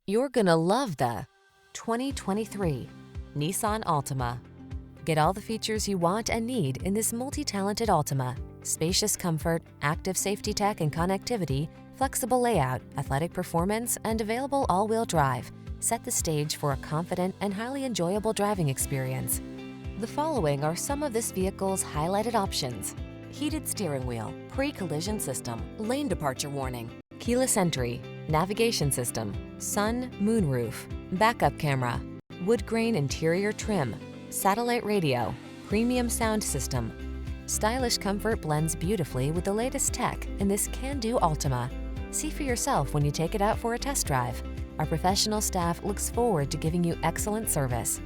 You're gonna love the 2023 Nissan Altima. Get all the features you want and need in this multi-talented Altima. Spacious comfort, active safety tech and connectivity, flexible layout, athletic performance, and available all-wheel drive set the stage for a confident and highly enjoyable driving experience. The following are some of this vehicle's highlighted options: heated steering wheel, pre-collision system, lane departure warning, keyless entry, navigation system, sun, moonroof, backup camera, woodgrain interior trim, satellite radio, premium sound system. Stylish comfort blends beautifully with the latest tech in this can-do Altima. See for yourself when you take it out for a test drive. Our professional staff looks forward to giving you excellent service.